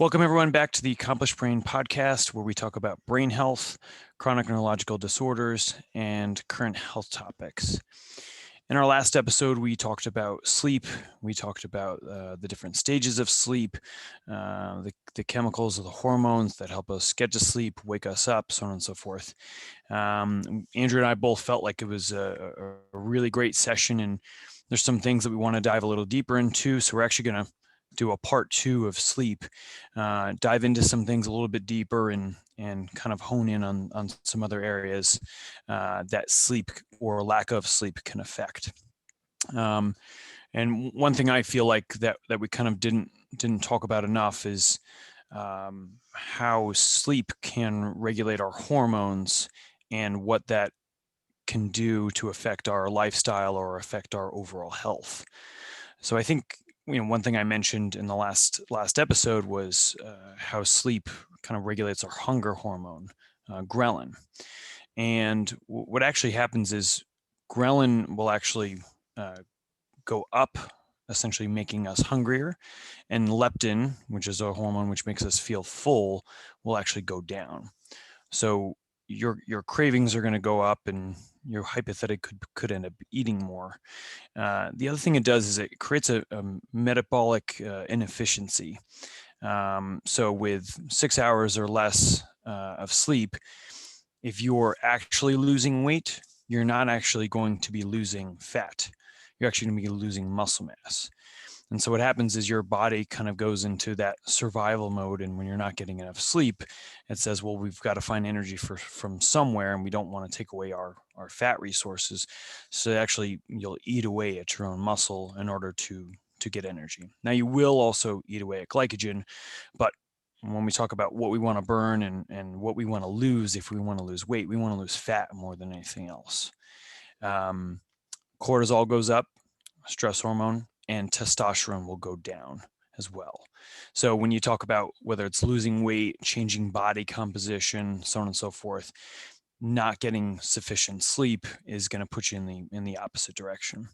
Welcome everyone back to the Accomplished Brain podcast, where we talk about brain health, chronic neurological disorders, and current health topics. In our last episode, we talked about sleep. We talked about the different stages of sleep, the chemicals or the hormones that help us get to sleep, wake us up, so on and so forth. Andrew and I both felt like it was a really great session, and there's some things that we want to dive a little deeper into. So we're actually going to do a part 2 of sleep, dive into some things a little bit deeper and kind of hone in on some other areas that sleep or lack of sleep can affect. And one thing I feel like that we kind of didn't talk about enough is how sleep can regulate our hormones and what that can do to affect our lifestyle or affect our overall health. So I think one thing I mentioned in the last episode was how sleep kind of regulates our hunger hormone, ghrelin. And what actually happens is ghrelin will actually go up, essentially making us hungrier, and leptin, which is a hormone which makes us feel full, will actually go down. So your cravings are going to go up, and your hypothetic could end up eating more. The other thing it does is it creates a metabolic inefficiency. So with 6 hours or less of sleep, if you're actually losing weight, you're not actually going to be losing fat. You're actually going to be losing muscle mass. And so what happens is your body kind of goes into that survival mode. And when you're not getting enough sleep, it says, well, we've got to find energy from somewhere, and we don't want to take away our fat resources. So actually you'll eat away at your own muscle in order to get energy. Now you will also eat away at glycogen, but when we talk about what we want to burn and what we want to lose, if we want to lose weight, we want to lose fat more than anything else. Cortisol goes up, stress hormone, and testosterone will go down as well. So when you talk about whether it's losing weight, changing body composition, so on and so forth, not getting sufficient sleep is going to put you in the opposite direction.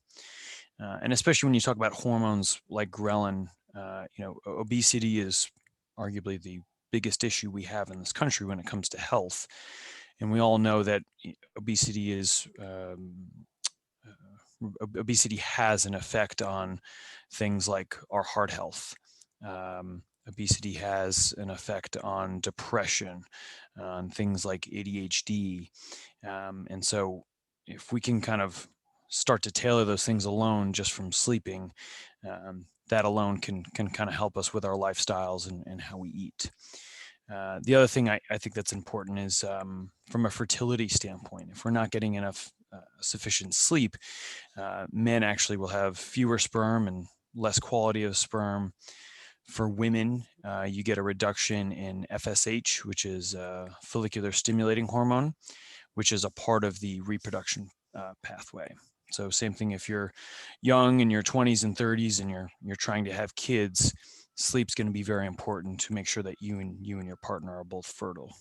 And especially when you talk about hormones like ghrelin, obesity is arguably the biggest issue we have in this country when it comes to health. And we all know that obesity has an effect on things like our heart health. Obesity has an effect on depression, on things like ADHD. And so if we can kind of start to tailor those things alone just from sleeping, that alone can kind of help us with our lifestyles and how we eat. The other thing I think that's important is from a fertility standpoint. If we're not getting enough sufficient sleep, men actually will have fewer sperm and less quality of sperm. For women, you get a reduction in FSH, which is follicular stimulating hormone, which is a part of the reproduction pathway. So same thing if you're young in your 20s and 30s and you're trying to have kids, sleep's going to be very important to make sure that you and your partner are both fertile.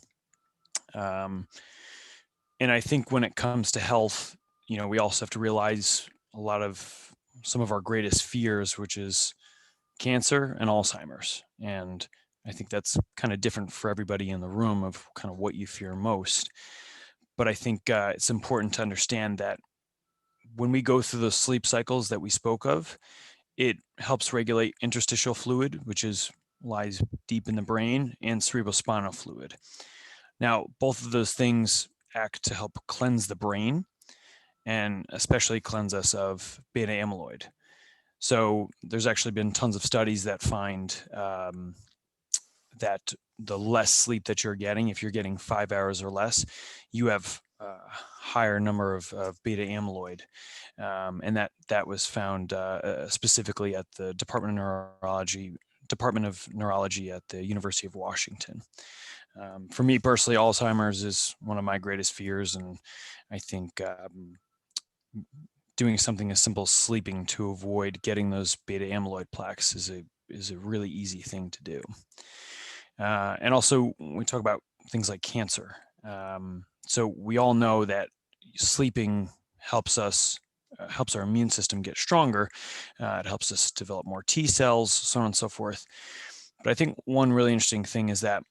And I think when it comes to health, we also have to realize some of our greatest fears, which is cancer and Alzheimer's. And I think that's kind of different for everybody in the room of kind of what you fear most. But I think it's important to understand that when we go through those sleep cycles that we spoke of, it helps regulate interstitial fluid, which lies deep in the brain, and cerebrospinal fluid. Now, both of those things act to help cleanse the brain and especially cleanse us of beta amyloid. So there's actually been tons of studies that find that the less sleep that you're getting, if you're getting 5 hours or less, you have a higher number of beta amyloid. And that was found specifically at the Department of Neurology at the University of Washington. For me personally, Alzheimer's is one of my greatest fears, and I think doing something as simple as sleeping to avoid getting those beta amyloid plaques is a really easy thing to do. And also, when we talk about things like cancer, so we all know that sleeping helps our immune system get stronger. It helps us develop more T cells, so on and so forth. But I think one really interesting thing is that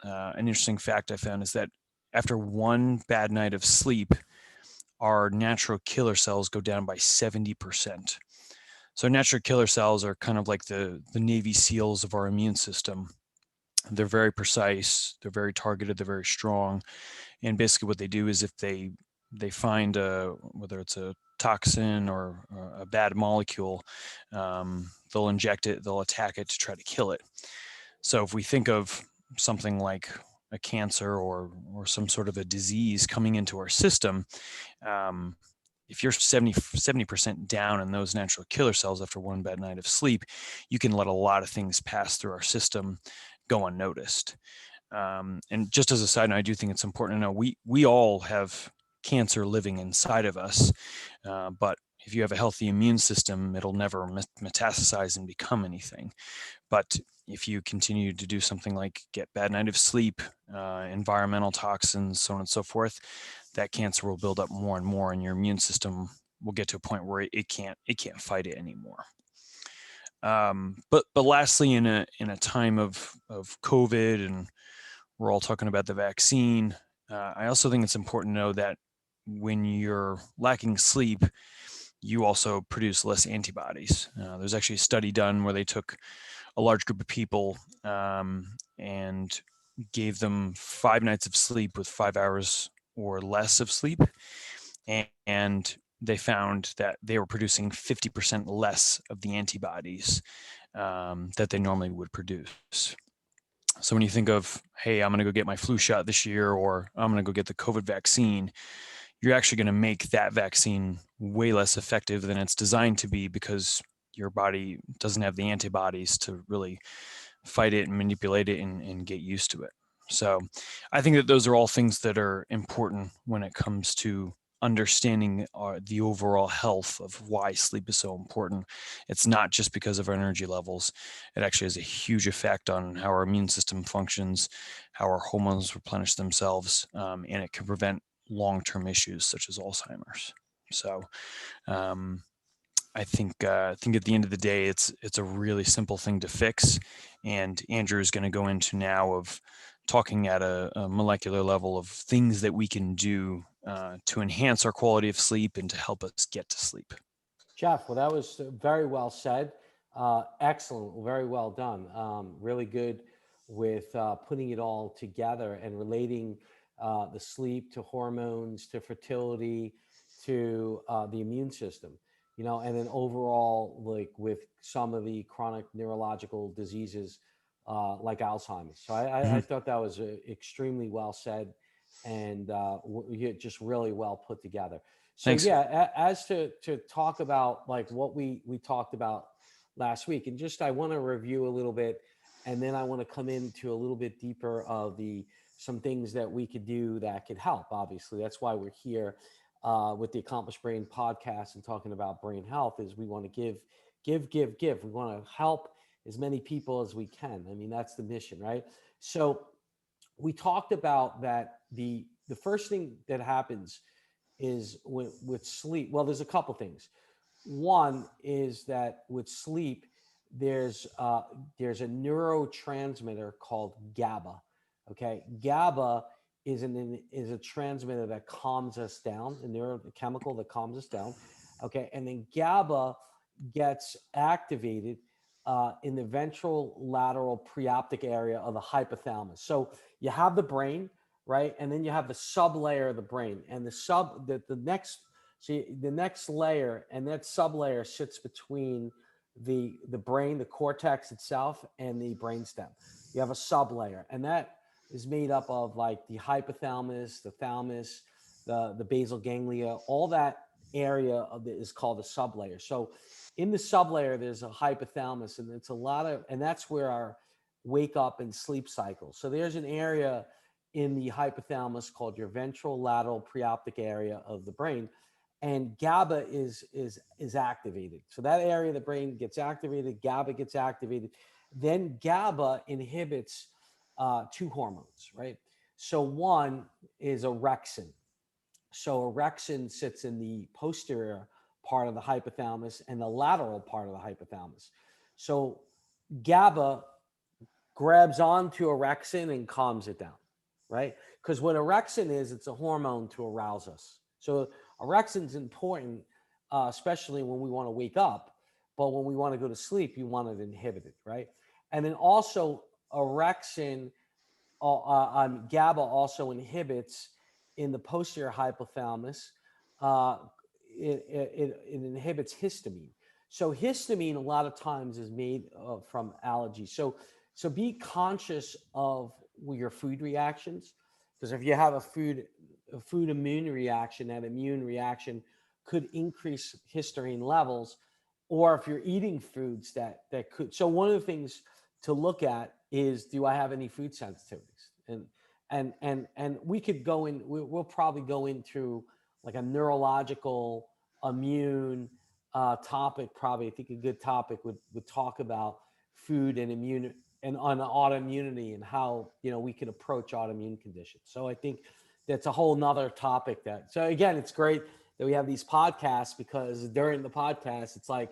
an interesting fact I found is that after one bad night of sleep, our natural killer cells go down by 70%. So natural killer cells are kind of like the Navy SEALs of our immune system. They're very precise, they're very targeted, they're very strong. And basically what they do is if they find whether it's a toxin or a bad molecule, they'll inject it, they'll attack it to try to kill it. So if we think of something like a cancer or some sort of a disease coming into our system, um, if you're 70% down in those natural killer cells after one bad night of sleep, you can let a lot of things pass through our system go unnoticed. And just as a side note, I do think it's important to know we all have cancer living inside of us, but if you have a healthy immune system, it'll never metastasize and become anything. But if you continue to do something like get bad night of sleep, environmental toxins, so on and so forth, that cancer will build up more and more, and your immune system will get to a point where it can't fight it anymore. But lastly, in a time of COVID, and we're all talking about the vaccine, I also think it's important to know that when you're lacking sleep, you also produce less antibodies. There's actually a study done where they took a large group of people and gave them 5 nights of sleep with 5 hours or less of sleep, and they found that they were producing 50% less of the antibodies that they normally would produce. So when you think of, hey, I'm going to go get my flu shot this year, or I'm going to go get the COVID vaccine, you're actually going to make that vaccine way less effective than it's designed to be, because your body doesn't have the antibodies to really fight it and manipulate it and get used to it. So I think that those are all things that are important when it comes to understanding the overall health of why sleep is so important. It's not just because of our energy levels. It actually has a huge effect on how our immune system functions, how our hormones replenish themselves, and it can prevent long-term issues such as Alzheimer's. So I think at the end of the day, it's a really simple thing to fix, and Andrew is going to go into now of talking at a molecular level of things that we can do to enhance our quality of sleep and to help us get to sleep. Jeff, well, that was very well said. Excellent, very well done. Really good with putting it all together and relating the sleep to hormones, to fertility, to the immune system. You know, and then overall, like with some of the chronic neurological diseases like Alzheimer's. So I Mhm. thought that was extremely well said and just really well put together. So Thanks. yeah, as to talk about like what we talked about last week, and just I want to review a little bit, and then I want to come into a little bit deeper of the some things that we could do that could help. Obviously, that's why we're here with the Accomplished Brain podcast and talking about brain health. Is we want to give. We want to help as many people as we can. I mean, that's the mission, right? So we talked about that the first thing that happens is with sleep. Well, there's a couple things. One is that with sleep, there's a neurotransmitter called GABA. Okay, GABA is a transmitter that calms us down, a neurochemical that calms us down. Okay, and then GABA gets activated in the ventral lateral preoptic area of the hypothalamus. So you have the brain, right? And then you have the sublayer of the brain, and the next the next layer, and that sublayer sits between the brain, the cortex itself, and the brainstem. You have a sublayer, and that is made up of like the hypothalamus, the thalamus, the basal ganglia, all that area of it is called the sublayer. So in the sublayer, there's a hypothalamus, and it's a lot of, and that's where our wake up and sleep cycle. So there's an area in the hypothalamus called your ventral lateral preoptic area of the brain, and GABA is activated. So that area of the brain gets activated, GABA gets activated. Then GABA inhibits two hormones, right? So one is orexin. So orexin sits in the posterior part of the hypothalamus and the lateral part of the hypothalamus. So GABA grabs onto Erection and calms it down, right? Because what Erection is, it's a hormone to arouse us. So Erexion's important, especially when we want to wake up, but when we want to go to sleep, you want it inhibited, right? And then also Erection, GABA also inhibits in the posterior hypothalamus. Uh, it inhibits histamine. So histamine a lot of times is made from allergies. So be conscious of your food reactions, because if you have a food immune reaction, that immune reaction could increase histamine levels, or if you're eating foods that could. So one of the things to look at is, do I have any food sensitivities? And we could go in. We'll probably go into like a neurological immune topic. Probably, I think a good topic would talk about food and immune and on autoimmunity and how we can approach autoimmune conditions. So I think that's a whole nother topic. So again, it's great that we have these podcasts, because during the podcast, it's like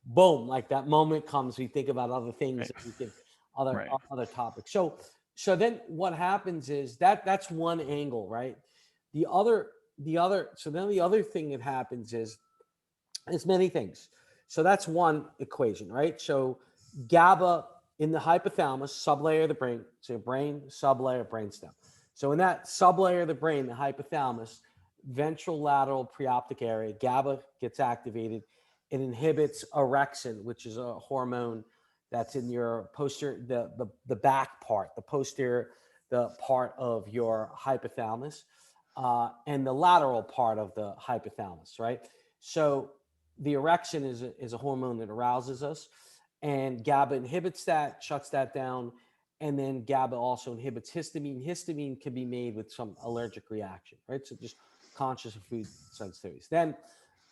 boom, like that moment comes, we think about other things Right. that we could other Right. other topics. So then what happens is that's one angle, right? So then the other thing that happens is it's many things. So that's one equation, right? So GABA in the hypothalamus, sublayer of the brain, so brain, sublayer, brainstem. So in that sublayer of the brain, the hypothalamus, ventral lateral preoptic area, GABA gets activated. It inhibits Erection, which is a hormone that's in your posterior, the back part, the posterior, the part of your hypothalamus, and the lateral part of the hypothalamus, right? So the Erection is a hormone that arouses us, and GABA inhibits that, shuts that down, and then GABA also inhibits histamine. Histamine can be made with some allergic reaction, right? So just conscious of food sensitivities. Then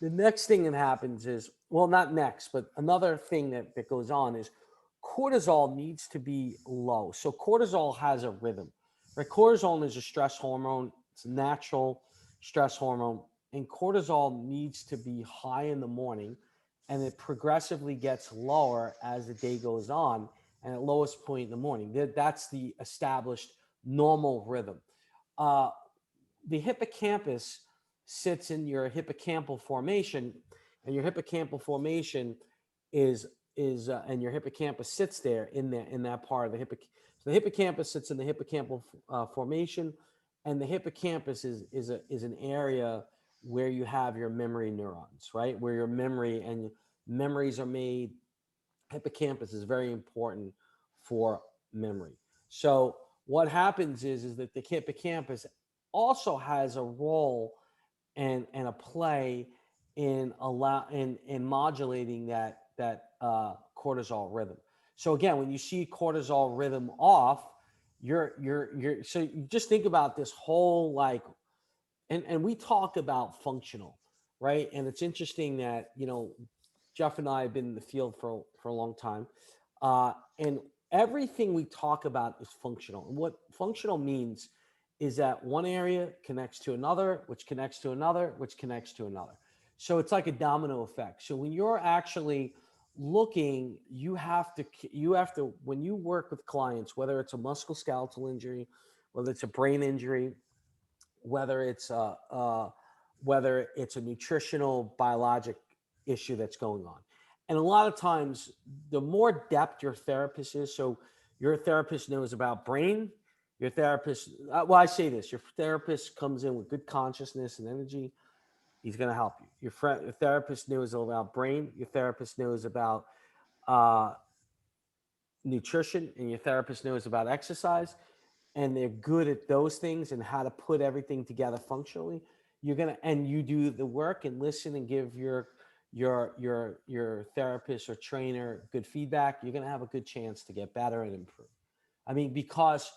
the next thing that happens is, well, not next, but another thing that goes on is cortisol needs to be low. So cortisol has a rhythm, right? Cortisol is a stress hormone. It's a natural stress hormone, and cortisol needs to be high in the morning, and it progressively gets lower as the day goes on, and at lowest point in the morning. That's the established normal rhythm. Uh, the hippocampus sits in your hippocampal formation, and your hippocampal formation is and your hippocampus sits there in that part of the hippocampus. So the hippocampus sits in the hippocampal formation, and the hippocampus is an area where you have your memory neurons, right? Where your memories are made. Hippocampus is very important for memory. So what happens is that the hippocampus also has a role and a play in modulating that cortisol rhythm. So again, when you see cortisol rhythm off, you're so you just think about this whole like, and we talk about functional, right? And it's interesting that Jeff and I have been in the field for a long time, and everything we talk about is functional. And what functional means is that one area connects to another, which connects to another, which connects to another. So it's like a domino effect. So when you're actually looking, you have to when you work with clients, whether it's a musculoskeletal injury, whether it's a brain injury, whether it's a nutritional biologic issue that's going on. And a lot of times, the more depth your therapist is, so your therapist knows about brain, your therapist, well, I say this, your therapist comes in with good consciousness and energy, he's going to help you. Your therapist knows about brain, your therapist knows about uh, nutrition, and your therapist knows about exercise, and they're good at those things and how to put everything together functionally, and you do the work and listen and give your therapist or trainer good feedback, you're gonna have a good chance to get better and improve. I mean, because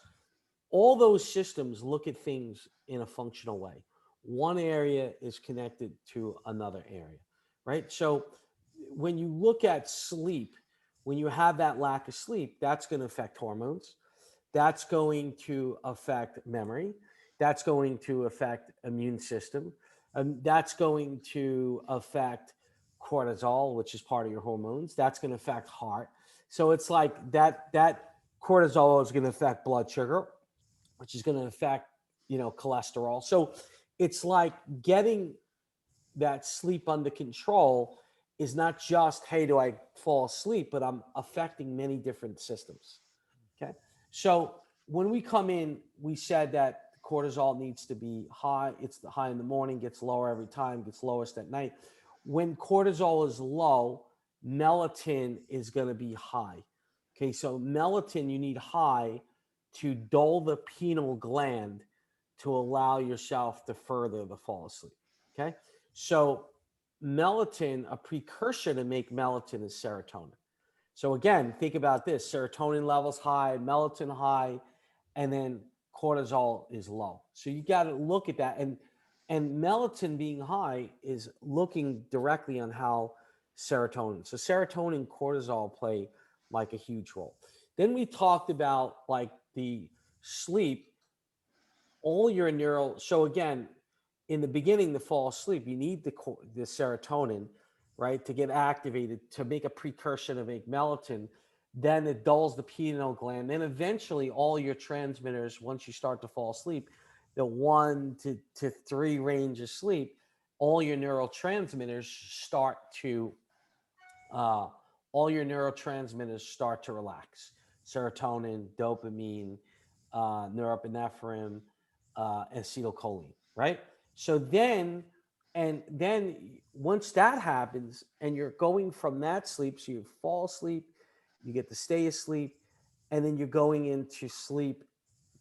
all those systems look at things in a functional way. One area is connected to another area, right? So when you look at sleep, when you have that lack of sleep, that's going to affect hormones. That's going to affect memory. That's going to affect immune system. That's going to affect cortisol, which is part of your hormones. That's going to affect heart. So it's like that cortisol is going to affect blood sugar, which is going to affect, cholesterol. So it's like getting that sleep under control is not just, hey, do I fall asleep, but I'm affecting many different systems. Okay. So when we come in, we said that cortisol needs to be high. It's high in the morning, gets lower every time, gets lowest at night. When cortisol is low, melatonin is going to be high. Okay. So melatonin, you need high to dull the pineal gland to allow yourself to further the fall asleep. Okay. So melatonin, a precursor to make melatonin is serotonin. So again, think about this: serotonin levels high, melatonin high, and then cortisol is low. So you got to look at that, and melatonin being high is looking directly on how serotonin. So serotonin and cortisol play like a huge role. Then we talked about like the sleep, all your neural. So again, in the beginning to fall asleep, you need the serotonin, right, to get activated to make a precursor to make melatonin. Then it dulls the pineal gland. Then eventually, all your transmitters, once you start to fall asleep, the 1 to 3 range of sleep, all your neurotransmitters start to uh, relax. Serotonin, dopamine, norepinephrine, acetylcholine, right? So then once that happens, and you're going from that sleep, so you fall asleep, you get to stay asleep, and then you're going into sleep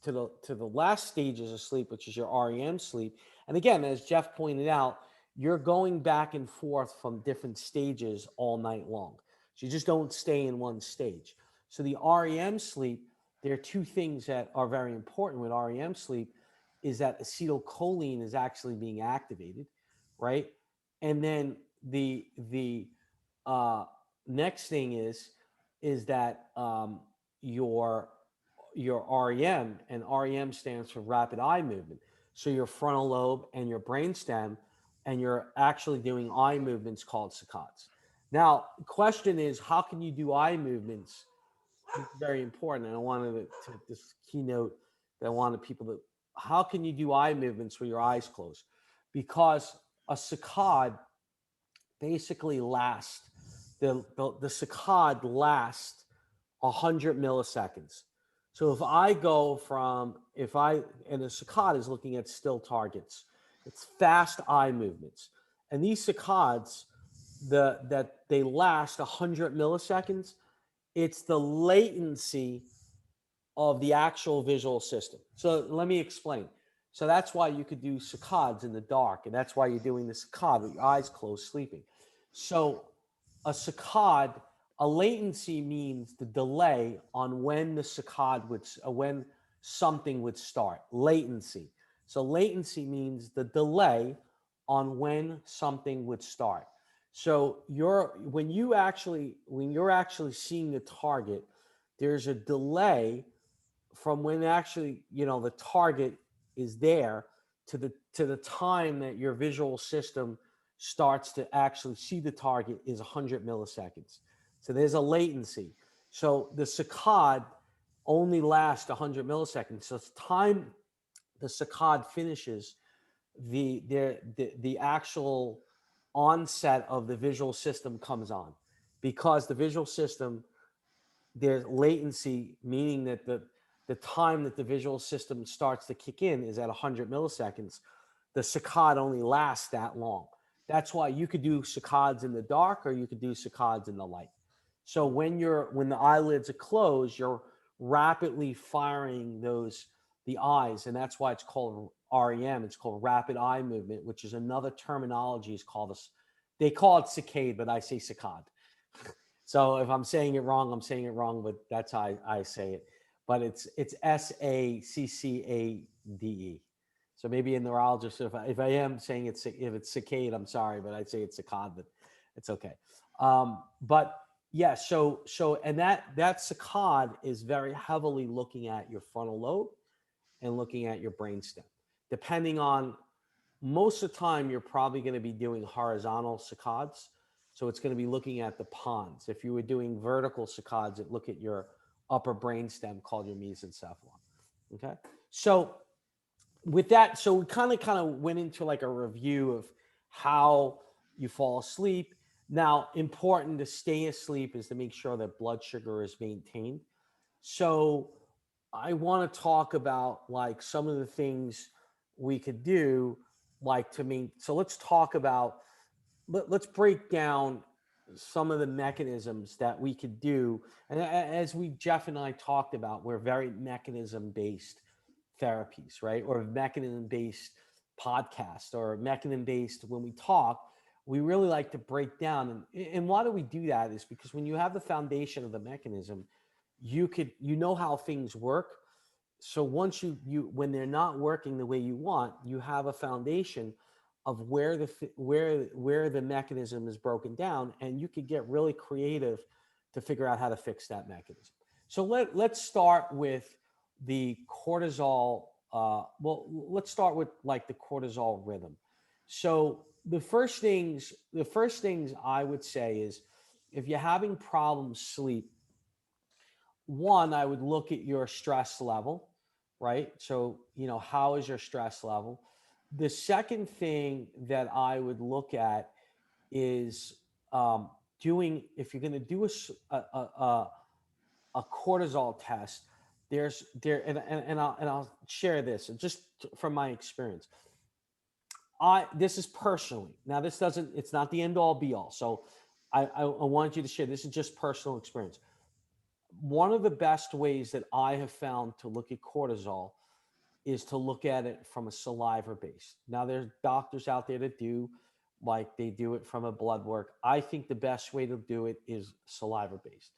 to the last stages of sleep, which is your REM sleep. And again, as Jeff pointed out, you're going back and forth from different stages all night long. So you just don't stay in one stage. So the REM sleep, there are two things that are very important with REM sleep is that acetylcholine is actually being activated, right? And then the uh, next thing is that your your REM, and REM stands for rapid eye movement. So your frontal lobe and your brainstem, and you're actually doing eye movements called saccades. Now, the question is, how can you do eye movements? This is very important. And I wanted to this keynote that I wanted people to, how can you do eye movements with your eyes closed? Because a saccade basically lasts, the saccade lasts 100 milliseconds. So if I go from, if I, and a saccade is looking at still targets, it's fast eye movements. And these saccades, that they last 100 milliseconds, it's the latency of the actual visual system. So let me explain. So that's why you could do saccades in the dark, and that's why you're doing the saccade with your eyes closed, sleeping. So a saccade, a latency means the delay on when the saccade would, when something would start. Latency. So latency means the delay on when something would start. So when you're actually seeing the target, there's a delay from when actually the target is there to the time that your visual system starts to actually see the target is 100 milliseconds. So there's a latency. So the saccade only lasts 100 milliseconds. So it's time the saccade finishes, the actual onset of the visual system comes on, because the visual system, there's latency, meaning that the time that the visual system starts to kick in is at 100 milliseconds. The saccade only lasts that long. That's why you could do saccades in the dark, or you could do saccades in the light. So when the eyelids are closed, you're rapidly firing the eyes, and that's why it's called REM. It's called rapid eye movement, which is another terminology. Is called this. They call it saccade, but I say saccade. So if I'm saying it wrong, I'm saying it wrong, but that's how I say it. But it's SACCADE. So maybe a neurologist, if I am saying if it's saccade, I'm sorry, but I'd say it's saccade, but it's okay. But yeah, and that saccade is very heavily looking at your frontal lobe and looking at your brainstem. Depending on, most of the time, you're probably going to be doing horizontal saccades. So it's going to be looking at the pons. If you were doing vertical saccades, it look at your upper brainstem called your mesencephalon. Okay. So with that, so we kind of went into like a review of how you fall asleep. Now, important to stay asleep is to make sure that blood sugar is maintained. So I want to talk about like some of the things we could do, like to mean. So let's talk about let's break down some of the mechanisms that we could do. And as we Jeff and I talked about, we're very mechanism based therapies, right? Or mechanism based podcast or mechanism based when we talk. We really like to break down, and why do we do that is because when you have the foundation of the mechanism, you know how things work. So once you when they're not working the way you want, you have a foundation of where the mechanism is broken down, and you could get really creative to figure out how to fix that mechanism. So let's start with the cortisol. Well, let's start with like the cortisol rhythm. So the first things I would say is if you're having problems sleep, one, I would look at your stress level, right? So, how is your stress level? The second thing that I would look at is if you're going to do a cortisol test, and I'll share this just from my experience. This is personally, now this doesn't, it's not the end all be all. So I want you to share, this is just personal experience. One of the best ways that I have found to look at cortisol is to look at it from a saliva base. Now, there's doctors out there that they do it from a blood work. I think the best way to do it is saliva based.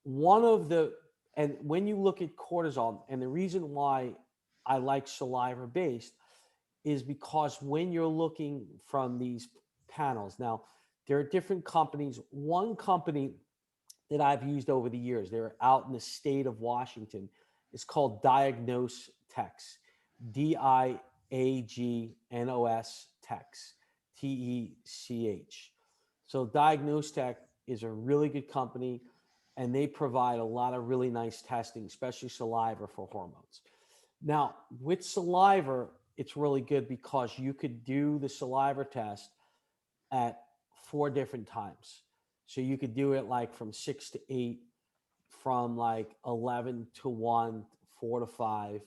One of the, and when you look at cortisol, and the reason why I like saliva based is because when you're looking from these panels, now there are different companies. One company that I've used over the years. They're out in the state of Washington. It's called Diagnose Tex, Diagnos Tex, Tech. So Diagnose Tech is a really good company, and they provide a lot of really nice testing, especially saliva for hormones. Now, with saliva, it's really good because you could do the saliva test at 4 different times. So you could do it like from 6 to 8, from like 11 to 1, 4 to 5,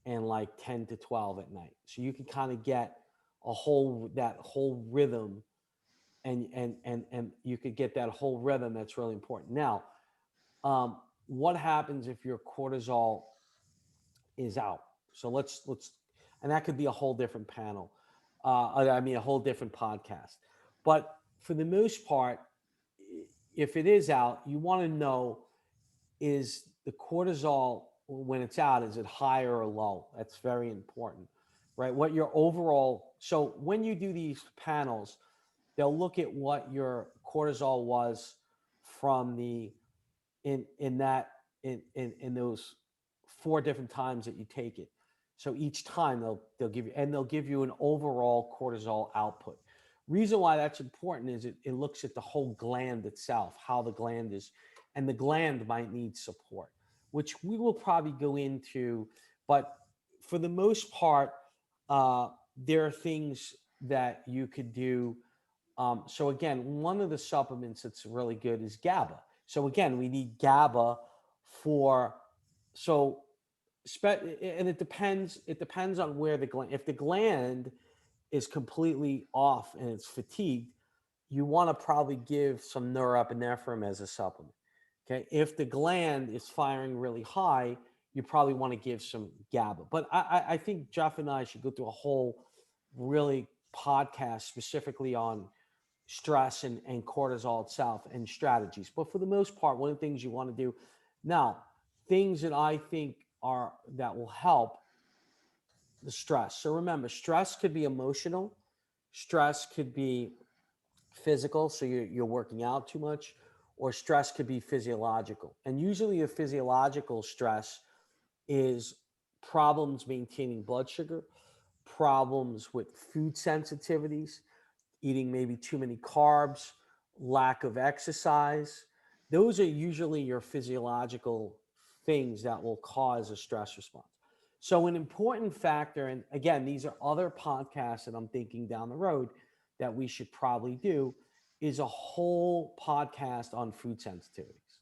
and like 10 to 12 at night. So you can kind of get that whole rhythm, and you could get that whole rhythm. That's really important. Now, what happens if your cortisol is out? So and that could be a whole different panel. A whole different podcast. But for the most part, if it is out, you want to know, is the cortisol, when it's out, is it high or low? That's very important, right? What your overall, so when you do these panels, they'll look at what your cortisol was from the in that in those 4 different times that you take it. So each time they'll give you an overall cortisol output. Reason why that's important is it looks at the whole gland itself, how the gland is, and the gland might need support, which we will probably go into. But for the most part, there are things that you could do. So again, one of the supplements that's really good is GABA. So again, we need GABA for so and it depends. It depends on where the gland. If the gland is completely off and it's fatigued, you want to probably give some norepinephrine as a supplement. Okay, if the gland is firing really high, you probably want to give some GABA. But I think Jeff and I should go through a whole really podcast specifically on stress and cortisol itself and strategies. But for the most part, one of the things you want to do now, things that I think are that will help the stress. So remember, stress could be emotional, stress could be physical, so you're working out too much, or stress could be physiological. And usually the physiological stress is problems maintaining blood sugar, problems with food sensitivities, eating maybe too many carbs, lack of exercise. Those are usually your physiological things that will cause a stress response. So, an important factor, and again, these are other podcasts that I'm thinking down the road that we should probably do, is a whole podcast on food sensitivities.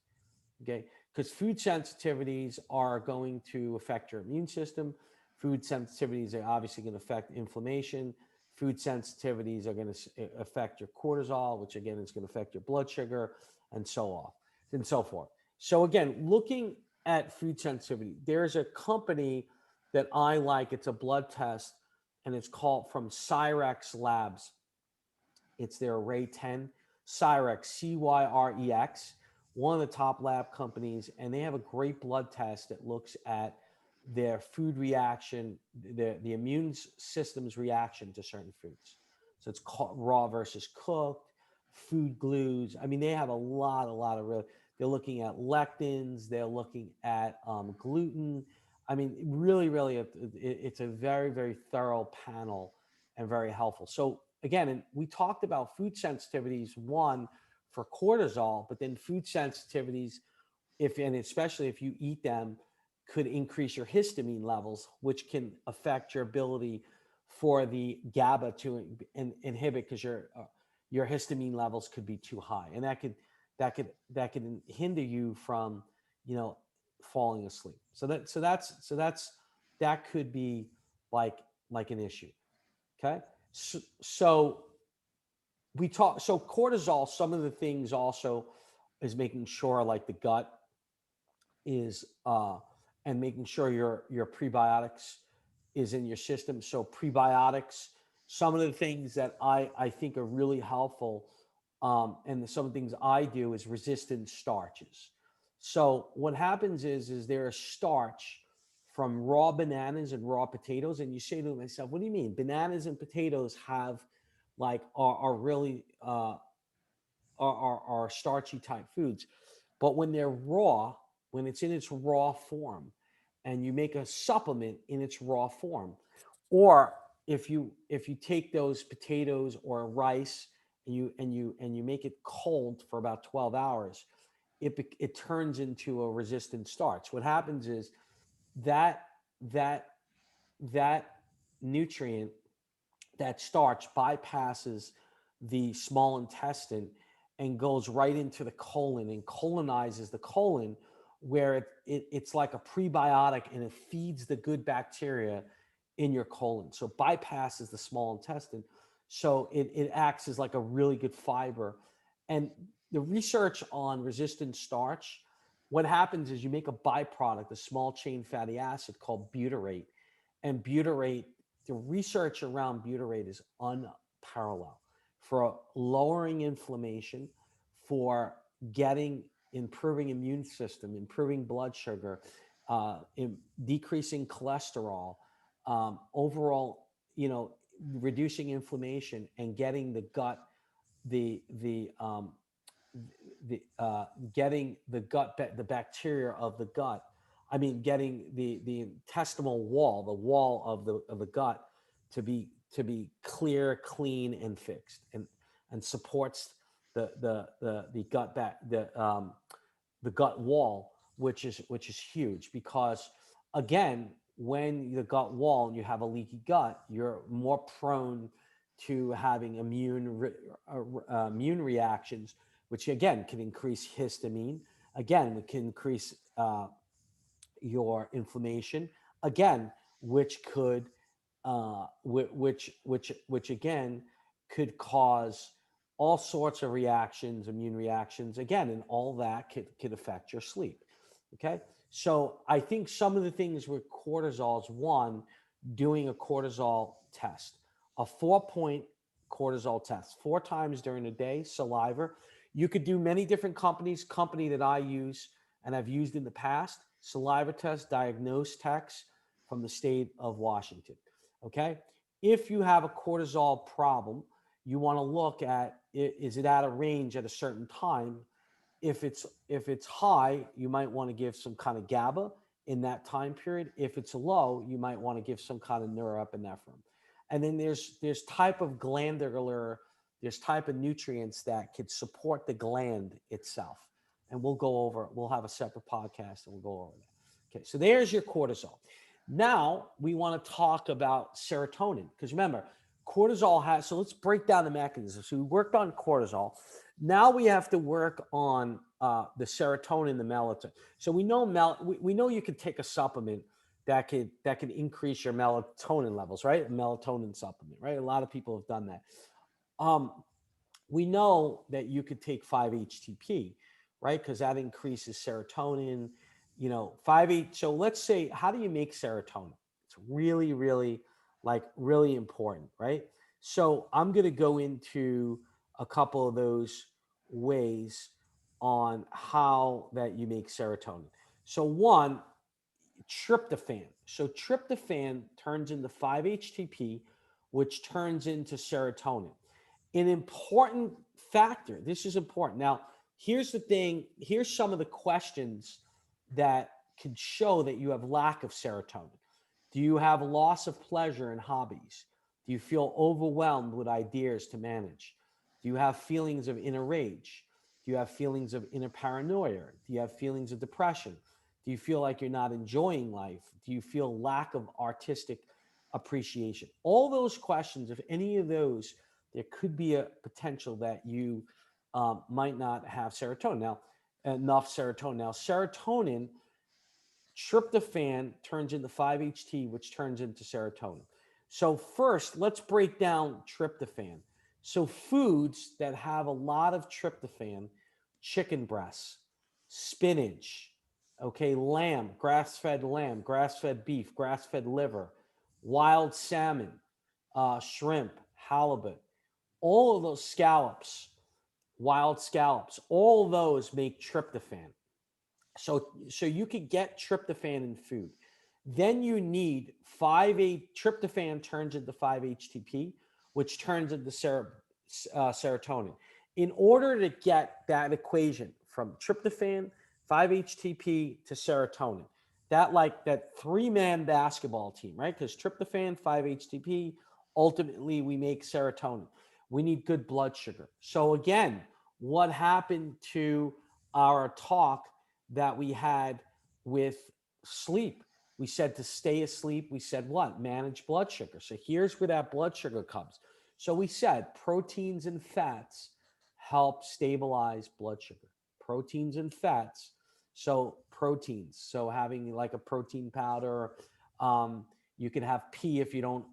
Okay. Because food sensitivities are going to affect your immune system. Food sensitivities are obviously going to affect inflammation. Food sensitivities are going to affect your cortisol, which again is going to affect your blood sugar, and so on and so forth. So, again, looking at food sensitivity, there's a company that I like. It's a blood test, and it's called from Cyrex Labs. It's their Array 10, Cyrex, Cyrex, one of the top lab companies, and they have a great blood test that looks at their food reaction, the immune system's reaction to certain foods. So it's called raw versus cooked, food glues. I mean, they have a lot of really, they're looking at lectins, they're looking at gluten. I mean, really, it's a very, very thorough panel and very helpful. So again, and we talked about food sensitivities, one for cortisol, but then food sensitivities, if and especially if you eat them, could increase your histamine levels, which can affect your ability for the GABA to inhibit because your histamine levels could be too high, and that could hinder you from you know falling asleep. That could be like an issue. Okay, so we talk. So cortisol. Some of the things also is making sure like the gut is and making sure your prebiotics is in your system. So prebiotics, some of the things that I think are really helpful, and some of the things I do is resistant starches. So what happens is there is starch from raw bananas and raw potatoes, and you say to myself, "What do you mean? Bananas and potatoes have like are really are starchy type foods. But when they're raw, when it's in its raw form, and you make a supplement in its raw form, or if you take those potatoes or rice and you make it cold for about 12 hours, it turns into a resistant starch. What happens is that that that nutrient, that starch bypasses the small intestine and goes right into the colon and colonizes the colon, where it's like a prebiotic and it feeds the good bacteria in your colon. So bypasses the small intestine. So it acts as like a really good fiber. And the research on resistant starch, what happens is you make a byproduct, a small chain fatty acid called butyrate. And butyrate, the research around butyrate is unparalleled for lowering inflammation, for getting improving immune system, improving blood sugar, decreasing cholesterol, overall, reducing inflammation and getting the gut, getting the gut, the bacteria of the gut. I mean, getting the intestinal wall, the wall of the gut, to be clear, clean, and fixed, and supports the gut back the gut wall, which is huge because again, when the gut wall and you have a leaky gut, you're more prone to having immune reactions, which again can increase histamine. Again, it can increase your inflammation. Again, which could which again could cause all sorts of reactions, immune reactions, again, and all that could affect your sleep. Okay, so I think some of the things with cortisol is one, doing a cortisol test, a 4-point cortisol test 4 times during the day, saliva. You could do many different company that I use and I've used in the past, saliva test, diagnose tests from the state of Washington. Okay. If you have a cortisol problem, you want to look at, is it out of range at a certain time? If it's high, you might want to give some kind of GABA in that time period. If it's low, you might want to give some kind of norepinephrine. And then there's type of glandular, there's type of nutrients that could support the gland itself, and we'll have a separate podcast and we'll go over that. Okay, so there's your cortisol. Now we want to talk about serotonin, because remember, cortisol has, so let's break down the mechanism. So we worked on cortisol. Now we have to work on the serotonin, the melatonin. So we know we know you can take a supplement that can increase your melatonin levels, right? A melatonin supplement, right? A lot of people have done that. Um, we know that you could take 5-HTP, right? Because that increases serotonin, 5-H. So let's say, how do you make serotonin? It's really, really, like really important, right? So I'm going to go into a couple of those ways on how that you make serotonin. So one, tryptophan. So tryptophan turns into 5-HTP, which turns into serotonin. An important factor. This is important. Now, here's the thing. Here's some of the questions that could show that you have lack of serotonin. Do you have loss of pleasure in hobbies? Do you feel overwhelmed with ideas to manage? Do you have feelings of inner rage? Do you have feelings of inner paranoia? Do you have feelings of depression? Do you feel like you're not enjoying life? Do you feel lack of artistic appreciation? All those questions, if any of those, there could be a potential that you might not have serotonin. Now, enough serotonin. Now, serotonin, tryptophan turns into 5-HT, which turns into serotonin. So first, let's break down tryptophan. So foods that have a lot of tryptophan: chicken breasts, spinach, okay, lamb, grass-fed beef, grass-fed liver, wild salmon, shrimp, halibut, all of those scallops, wild scallops, all of those make tryptophan. So you could get tryptophan in food. Then you need 5-8 tryptophan turns into 5-HTP, which turns into serotonin. In order to get that equation from tryptophan, 5-HTP to serotonin, that three-man basketball team, right? Because tryptophan, 5-HTP, ultimately we make serotonin. We need good blood sugar. So again, what happened to our talk that we had with sleep? We said to stay asleep. We said what? Manage blood sugar. So here's where that blood sugar comes. So we said proteins and fats help stabilize blood sugar. Proteins and fats. So proteins. So having like a protein powder. You can have pea if you don't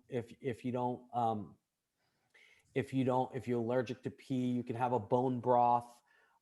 if you're allergic to pea. You can have a bone broth,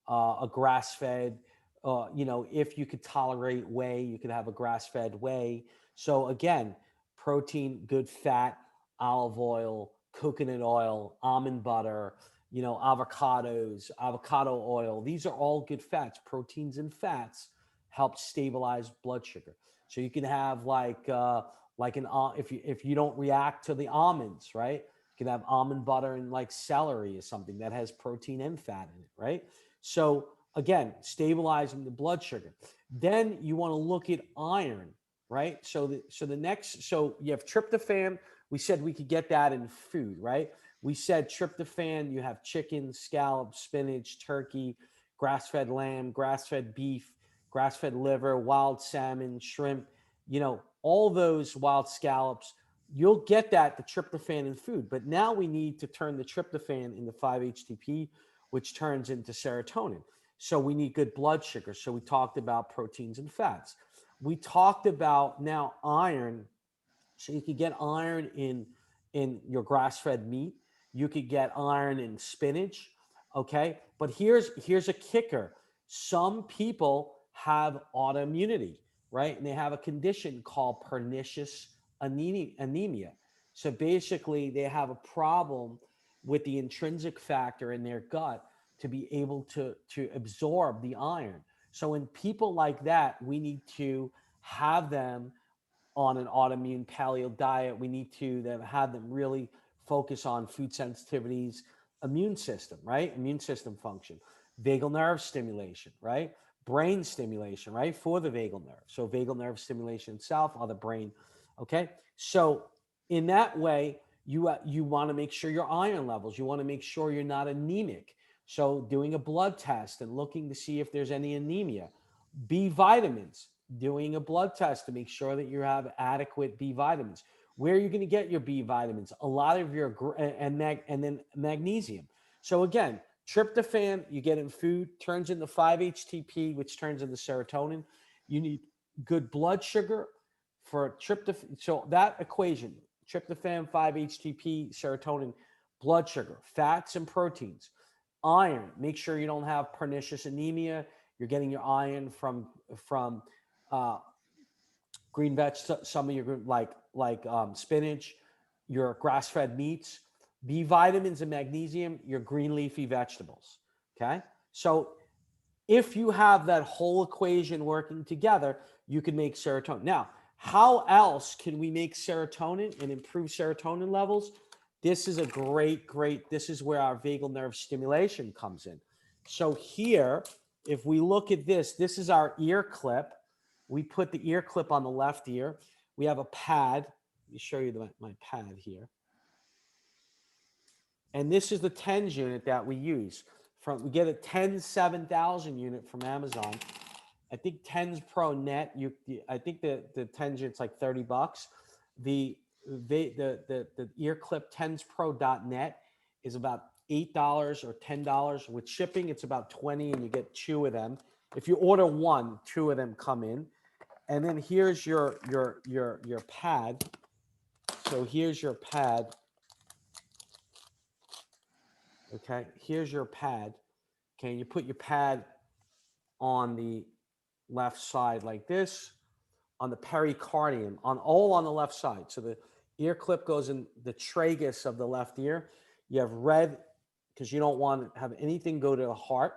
a grass fed. If you could tolerate whey, you could have a grass fed whey. So again, protein, good fat, olive oil, coconut oil, almond butter, avocados, avocado oil. These are all good fats. Proteins and fats help stabilize blood sugar. So you can have like an if you don't react to the almonds, right? You can have almond butter and like celery or something that has protein and fat in it, right? So again, stabilizing the blood sugar. Then you want to look at iron, right? So you have tryptophan. We said we could get that in food, right? We said tryptophan, you have chicken, scallop, spinach, turkey, grass-fed lamb, grass-fed beef, grass-fed liver, wild salmon, shrimp, all those wild scallops. You'll get that, the tryptophan in food. But now we need to turn the tryptophan into 5-HTP, which turns into serotonin. So we need good blood sugar. So we talked about proteins and fats. We talked about now iron. So you could get iron in your grass-fed meat. You could get iron in spinach. Okay. But here's a kicker. Some people have autoimmunity, right? And they have a condition called pernicious anemia. So basically, they have a problem with the intrinsic factor in their gut to be able to absorb the iron. So in people like that, we need to have them on an autoimmune paleo diet. We need to have them really focus on food sensitivities, immune system, right? Immune system function, vagal nerve stimulation, right? Brain stimulation, right? For the vagal nerve. So vagal nerve stimulation itself on the brain. Okay. So in that way, you want to make sure your iron levels, you want to make sure you're not anemic. So doing a blood test and looking to see if there's any anemia. B vitamins, doing a blood test to make sure that you have adequate B vitamins. Where are you going to get your B vitamins? A lot of your and then magnesium. So again, tryptophan you get in food turns into 5-HTP, which turns into serotonin. You need good blood sugar for tryptophan. So that equation, tryptophan, 5-HTP, serotonin, blood sugar, fats and proteins, iron. Make sure you don't have pernicious anemia. You're getting your iron from uh, green veg, some of your spinach, your grass-fed meats, B vitamins and magnesium, your green leafy vegetables. Okay, so if you have that whole equation working together, you can make serotonin. Now, how else can we make serotonin and improve serotonin levels? This is a great, this is where our vagal nerve stimulation comes in. So here, if we look at this is our ear clip. We put the ear clip on the left ear. We have a pad. Let me show you my pad here. And this is the TENS unit that we use. We get a TENS 7000 unit from Amazon. I think TENS Pro Net. I think the TENS unit's like $30. The ear clip tenspro.net is about $8 or $10 with shipping. It's about 20, and you get 2 of them. If you order 1, 2 of them come in. And then here's your pad. So here's your pad. Okay, here's your pad. Okay, you put your pad on the left side like this, on the pericardium, on the left side. So the ear clip goes in the tragus of the left ear. You have red because you don't want to have anything go to the heart,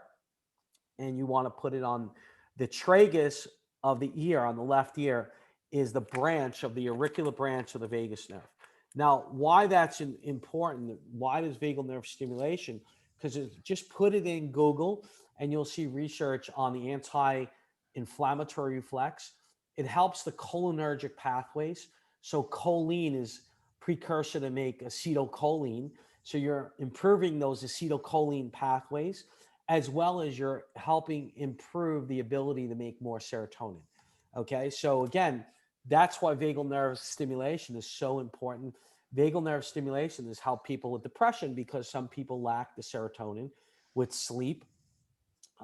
and you want to put it on the tragus of the ear. On the left ear is the branch of the auricular branch of the vagus nerve. Now, why that's important, why does vagal nerve stimulation? Because just put it in Google and you'll see research on the anti-inflammatory reflex. It helps the cholinergic pathways. So choline is precursor to make acetylcholine. So you're improving those acetylcholine pathways, as well as you're helping improve the ability to make more serotonin. Okay, so again, that's why vagal nerve stimulation is so important. Vagal nerve stimulation has helped people with depression because some people lack the serotonin with sleep.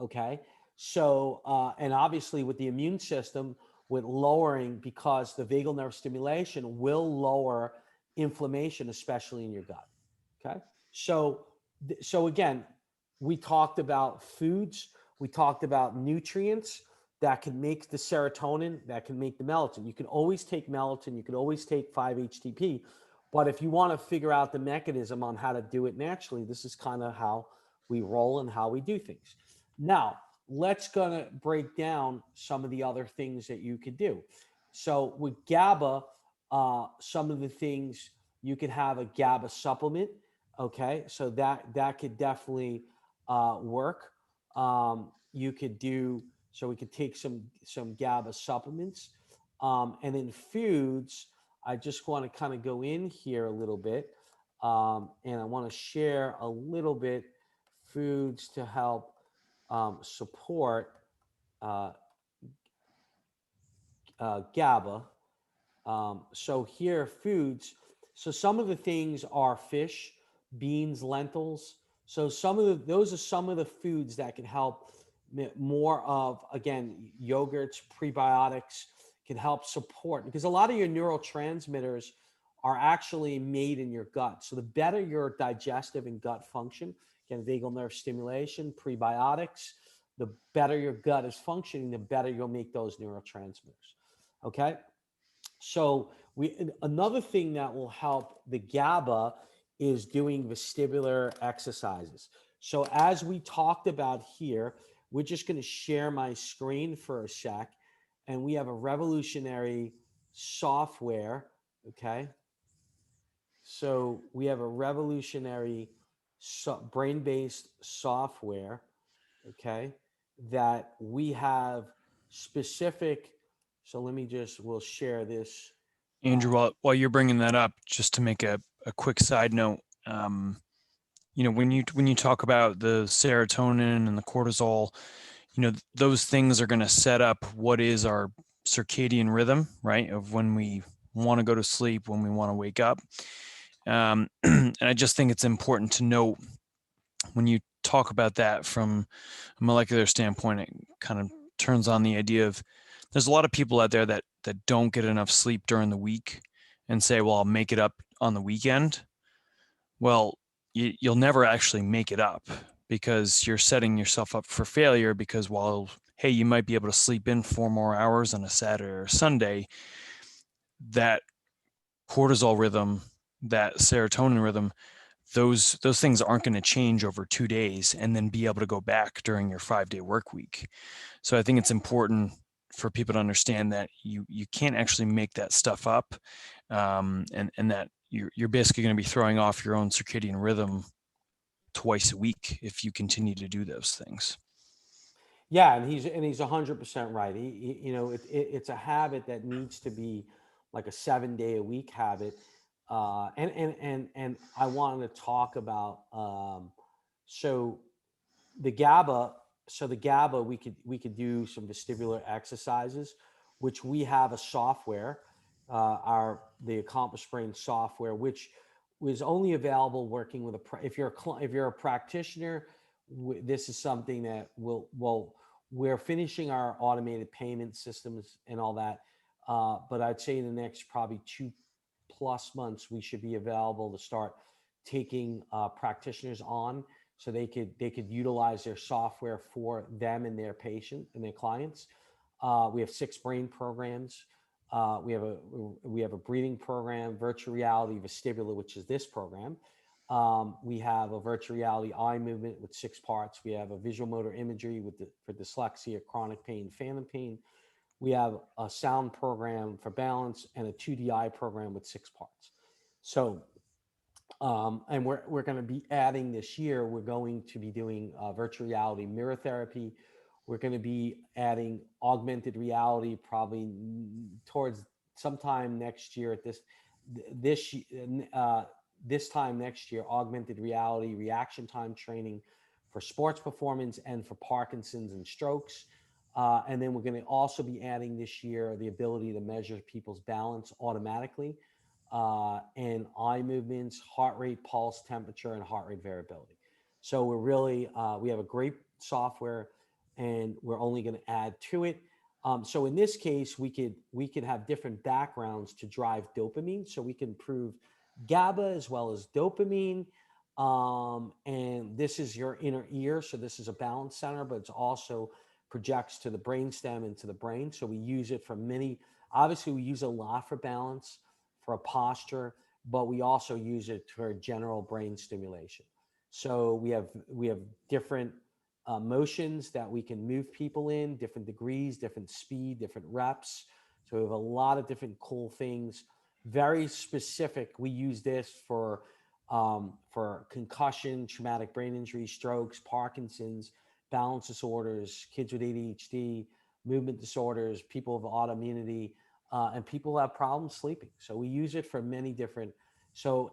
Okay, so and obviously with the immune system, with lowering, because the vagal nerve stimulation will lower inflammation, especially in your gut. Okay, so again, we talked about foods, we talked about nutrients that can make the serotonin, that can make the melatonin. You can always take melatonin, you can always take 5-HTP, but if you want to figure out the mechanism on how to do it naturally, this is kind of how we roll and how we do things. Now, let's gonna break down some of the other things that you could do. So with GABA, some of the things, you could have a GABA supplement. Okay, so that could definitely work. You could do, so we could take some GABA supplements, and then foods. I just want to kind of go in here a little bit, and I want to share a little bit foods to help support uh, GABA. So here, foods. So some of the things are fish, beans, lentils. So those are some of the foods that can help more of, again, yogurts, prebiotics can help support, because a lot of your neurotransmitters are actually made in your gut. So the better your digestive and gut function, again, vagal nerve stimulation, prebiotics, the better your gut is functioning, the better you'll make those neurotransmitters. Okay. So another thing that will help the GABA is doing vestibular exercises. So as we talked about here, we're just going to share my screen for a sec, and we have a revolutionary software. Okay. So we have a revolutionary brain-based software. Okay. That we have specific. So we'll share this. Andrew, while you're bringing that up, just to make a quick side note, when you talk about the serotonin and the cortisol, those things are going to set up what is our circadian rhythm, right? Of when we want to go to sleep, when we want to wake up. And I just think it's important to note when you talk about that from a molecular standpoint, it kind of turns on the idea of there's a lot of people out there that don't get enough sleep during the week and say, well, I'll make it up on the weekend. Well, you'll never actually make it up because you're setting yourself up for failure because while, hey, you might be able to sleep in 4 more hours on a Saturday or Sunday, that cortisol rhythm, that serotonin rhythm, those things aren't going to change over 2 days and then be able to go back during your 5-day work week. So I think it's important for people to understand that you can't actually make that stuff up, and that you're basically going to be throwing off your own circadian rhythm twice a week if you continue to do those things. Yeah, and he's 100% right. It's a habit that needs to be like a 7 day a week habit. And I wanted to talk about so the GABA. So the GABA, we could do some vestibular exercises, which we have a software, the Accomplished Brain software, which was only available working with if you're a practitioner. This is something that we're finishing our automated payment systems and all that. But I'd say in the next probably 2+ months, we should be available to start taking practitioners on so they could utilize their software for them and their patient and their clients. We have 6 brain programs. We have a breathing program, virtual reality vestibular, which is this program. We have a virtual reality eye movement with 6 parts. We have a visual motor imagery for dyslexia, chronic pain, phantom pain. We have a sound program for balance and a 2DI program with 6 parts. So, and we're going to be adding this year, we're going to be doing virtual reality mirror therapy. We're going to be adding augmented reality probably towards sometime next year this this time next year, augmented reality reaction time training for sports performance and for Parkinson's and strokes. And then we're going to also be adding this year the ability to measure people's balance automatically, and eye movements, heart rate, pulse, temperature, and heart rate variability. So we have a great software, and we're only going to add to it. So in this case, we could have different backgrounds to drive dopamine. So we can improve GABA as well as dopamine. And this is your inner ear. So this is a balance center, but it's also projects to the brainstem and to the brain. So we use it for obviously we use a lot for balance, for a posture, but we also use it for general brain stimulation. So we have different motions that we can move people in, different degrees, different speed, different reps. So we have a lot of different cool things. Very specific. We use this for concussion, traumatic brain injury, strokes, Parkinson's, balance disorders, kids with ADHD, movement disorders, people with autoimmunity, and people who have problems sleeping. So we use it for many different.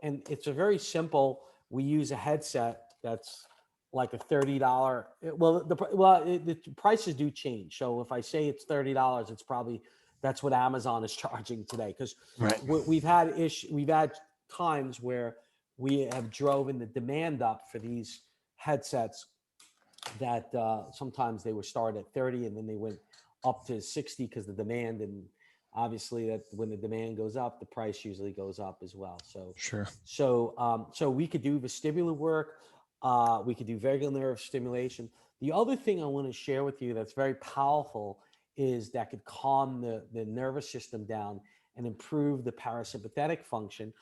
And it's a very simple. We use a headset that's like a $30. The prices do change. So if I say it's $30, it's probably that's what Amazon is charging today. Because Right. we've had times where we have driven the demand up for these headsets that sometimes they were started at 30 and then they went up to 60 because the demand, and obviously that when the demand goes up, the price usually goes up as well. Sure. So we could do vestibular work. We could do vagal nerve stimulation. The other thing I want to share with you that's very powerful is that could calm the nervous system down and improve the parasympathetic function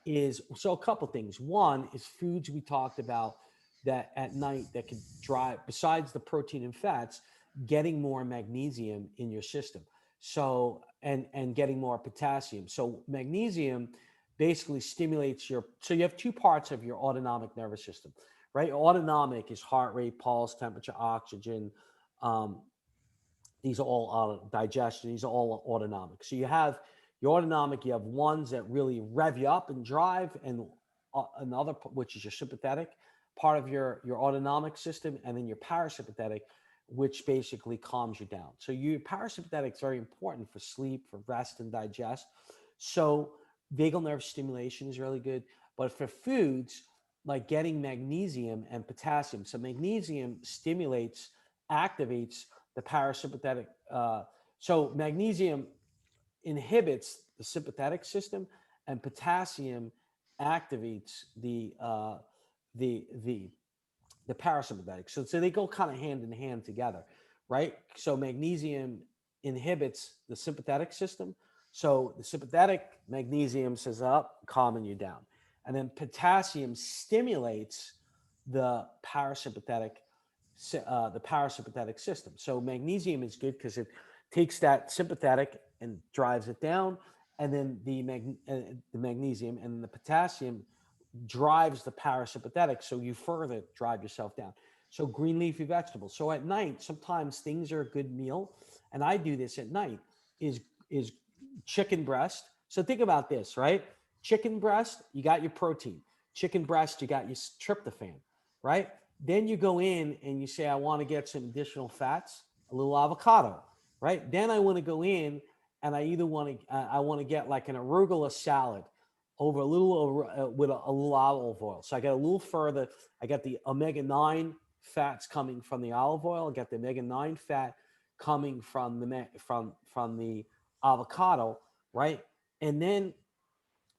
is, so a couple things. One is foods we talked about that at night that could drive, besides the protein and fats, getting more magnesium in your system. So, and getting more potassium. So magnesium basically stimulates so you have 2 parts of your autonomic nervous system, right? Autonomic is heart rate, pulse, temperature, oxygen. These are all digestion. These are all autonomic. So you have your autonomic, you have ones that really rev you up and drive, and another, which is your sympathetic. part of your autonomic system, and then your parasympathetic, which basically calms you down. So your parasympathetic is very important for sleep, for rest and digest. So vagal nerve stimulation is really good. But for foods, like getting magnesium and potassium. So magnesium stimulates, activates the parasympathetic. So magnesium inhibits the sympathetic system, and potassium activates the the the parasympathetic. So they go kind of hand in hand together, right? So magnesium inhibits the sympathetic system. So the sympathetic magnesium says up, calming you down. And then potassium stimulates the parasympathetic system. So magnesium is good because it takes that sympathetic and drives it down, and then the magnesium and the potassium drives the parasympathetic, so you further drive yourself down. So green leafy vegetables. So at night, sometimes things are a good meal, and I do this at night. Is chicken breast. So think about this, right? Chicken breast, you got your protein. Chicken breast, you got your tryptophan, right? Then you go in and you say, I want to get some additional fats, a little avocado, right? Then I want to go in and I want to get like an arugula salad over a little over with a little olive oil. So I got a little further. I got the omega-9 fats coming from the olive oil. I got the omega-9 fat coming from the avocado, right? And then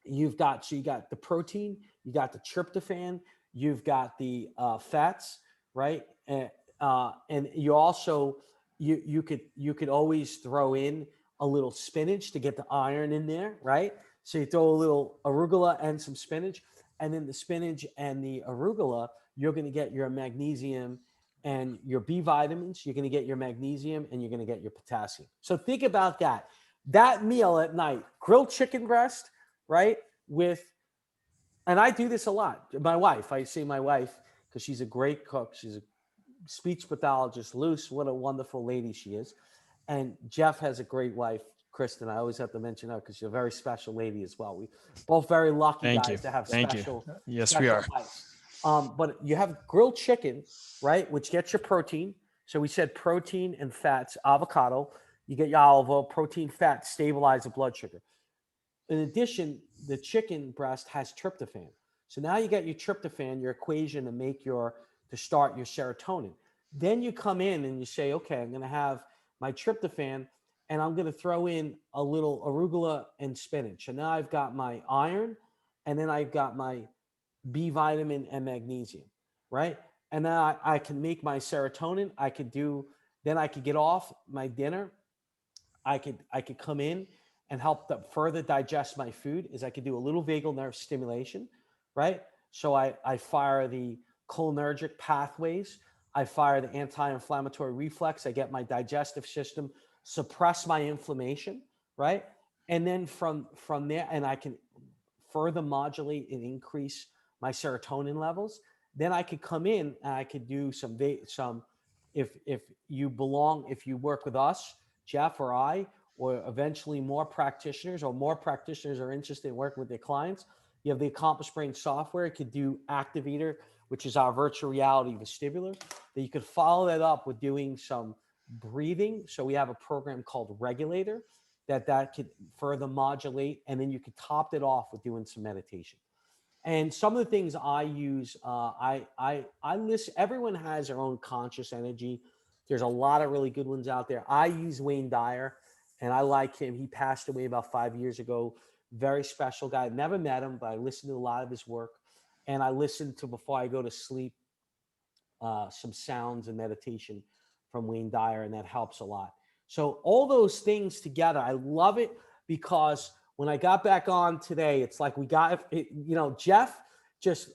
you got the protein, you got the tryptophan, you've got the fats, right? And you also you could always throw in a little spinach to get the iron in there, right? So you throw a little arugula and some spinach, and then the spinach and the arugula, you're going to get your magnesium and your B vitamins. You're going to get your magnesium and you're going to get your potassium. So think about that. That meal at night, grilled chicken breast, right? And I do this a lot. My wife, I say my wife, because she's a great cook. She's a speech pathologist, Luce. What a wonderful lady she is. And Jeff has a great wife, Kristen. I always have to mention her because she's a very special lady as well. We both very lucky Thank you. guys to have Thank you. Yes, we special are. wives. But you have grilled chicken, right, which gets your protein. So we said protein and fats, avocado. You get your olive oil, protein, fat, stabilize the blood sugar. In addition, the chicken breast has tryptophan. So now you get your tryptophan, your equation to start your serotonin. Then you come in and you say, okay, I'm going to have my tryptophan and I'm going to throw in a little arugula and spinach. And now I've got my iron and then I've got my B vitamin and magnesium, right? And then I can make my serotonin. Then I could get off my dinner. I could come in and help to further digest my food. Is I could do a little vagal nerve stimulation, right? So I fire the cholinergic pathways. I fire the anti-inflammatory reflex. I get my digestive system suppress my inflammation, right? And then from there, and I can further modulate and increase my serotonin levels. Then I could come in and I could do some if you work with us, Jeff or I, or eventually more practitioners are interested in working with their clients. You have the Accomplished Brain software. It could do Activator, which is our virtual reality vestibular. That you could follow that up with doing some breathing. So we have a program called Regulator that could further modulate, and then you could top it off with doing some meditation. And some of the things I use, I listen. Everyone has their own conscious energy. There's a lot of really good ones out there. I use Wayne Dyer, and I like him. He passed away about 5 years ago. Very special guy. Never met him, but I listened to a lot of his work. And I listen to, before I go to sleep, some sounds and meditation from Wayne Dyer, and that helps a lot. So all those things together, I love it because when I got back on today, it's like Jeff just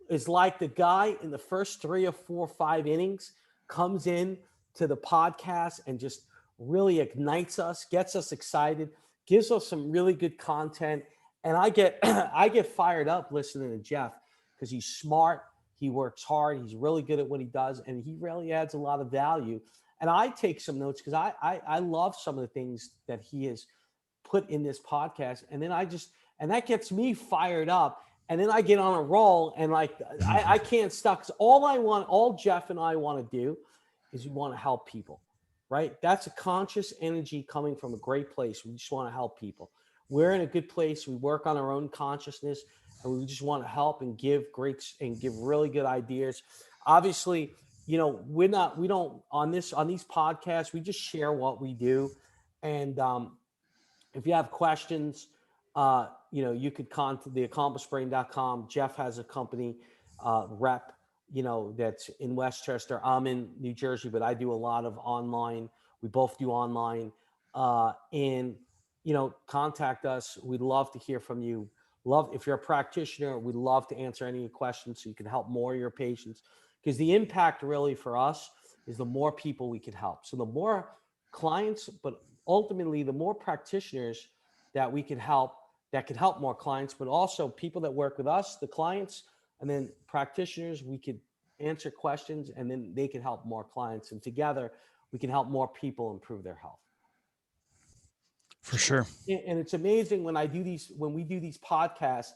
is like the guy in the first 3 or 4 or 5 innings comes in to the podcast and just really ignites us, gets us excited, gives us some really good content. And I get I get fired up listening to Jeff because he's smart, he works hard, he's really good at what he does, and he really adds a lot of value. And I take some notes because I love some of the things that he has put in this podcast. And then and that gets me fired up. and then I get on a roll, and like I can't stop. 'Cause all Jeff and I want to do is we want to help people, right? That's a conscious energy coming from a great place. We just want to help people. We're in a good place. We work on our own consciousness, and we just want to help and give and give really good ideas. Obviously, we don't on these podcasts. We just share what we do, and if you have questions, you could contact theaccomplishedbrain.com. Jeff has a company, rep, that's in Westchester. I'm in New Jersey, but I do a lot of online. We both do online. And, contact us. We'd love to hear from you. If you're a practitioner, we'd love to answer any questions so you can help more of your patients. Because the impact really for us is the more people we can help. So the more clients, but ultimately the more practitioners that we could help, that could help more clients, but also people that work with us, the clients, and then practitioners, we could answer questions, and then they can help more clients, and together we can help more people improve their health. For sure. And it's amazing when we do these podcasts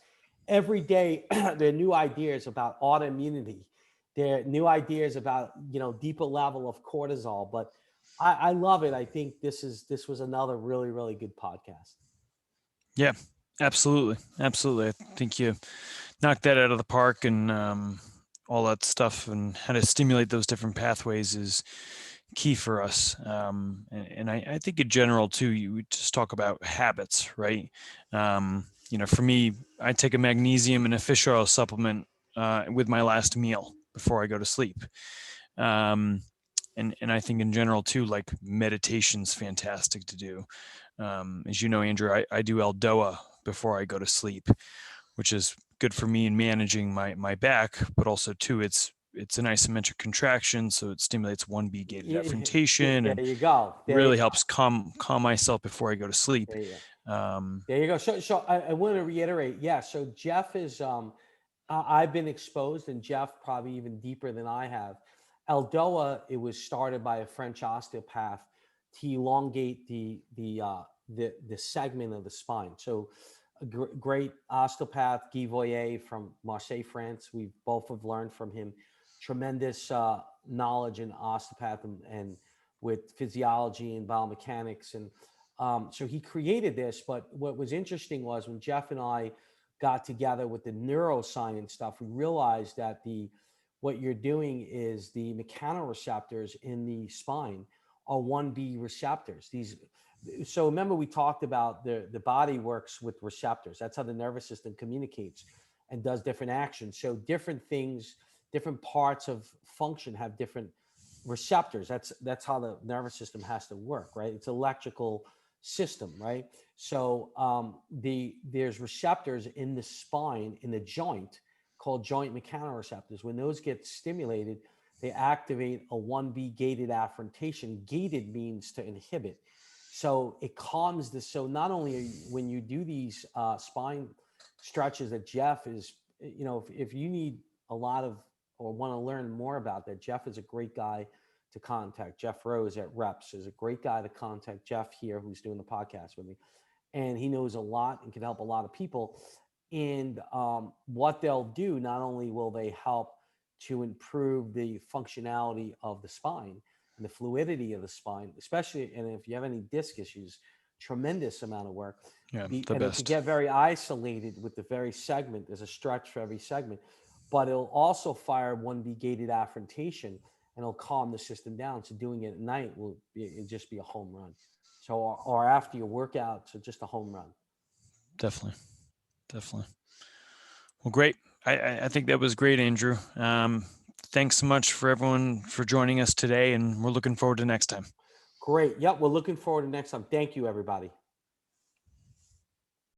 every day, there are new ideas about autoimmunity. There are new ideas about, deeper level of cortisol, but I love it. I think this was another really, really good podcast. Yeah, absolutely. Absolutely. I think you knocked that out of the park, and all that stuff and how to stimulate those different pathways is key for us. And I think in general too, you just talk about habits, right? For me, I take a magnesium and a fish oil supplement with my last meal before I go to sleep. And I think in general too, like meditation's fantastic to do. As you know, Andrew, I do Eldoa before I go to sleep, which is good for me in managing my back, but also too, it's an isometric contraction, so it stimulates 1B gated afferentation There and you go. really helps calm myself before I go to sleep. There you go. There you go. So I want to reiterate. Yeah. So Jeff is, I've been exposed, and Jeff probably even deeper than I have. Eldoa, it was started by a French osteopath to elongate the segment of the spine. So a great osteopath, Guy Voyer from Marseille, France. We both have learned from him tremendous knowledge in osteopath and with physiology and biomechanics. And so he created this. But what was interesting was when Jeff and I got together with the neuroscience stuff, we realized that what you're doing is the mechanoreceptors in the spine are 1B receptors. So remember, we talked about the body works with receptors. That's how the nervous system communicates and does different actions. So different things, different parts of function have different receptors. That's how the nervous system has to work, right? It's electrical system, right? So there's receptors in the spine, in the joint, called joint mechanoreceptors. When those get stimulated, they activate a 1B gated afferentation. Gated means to inhibit. So it calms this. So not only when you do these spine stretches that Jeff is, if you need a lot of or want to learn more about that, Jeff is a great guy to contact. Jeff Rose at Reps is a great guy to contact. Jeff here, who's doing the podcast with me, and he knows a lot and can help a lot of people. And what they'll do, not only will they help to improve the functionality of the spine and the fluidity of the spine, especially, and if you have any disc issues, tremendous amount of work. Yeah, And best. it could get very isolated with the very segment. There's a stretch for every segment, but it'll also fire 1B gated afferentation, and it'll calm the system down. So doing it at night it'll just be a home run. So, or after your workout, so just a home run. Definitely. Well, great. I think that was great, Andrew. Thanks so much for everyone for joining us today, and we're looking forward to next time. Great. Yep. We're looking forward to next time. Thank you, everybody.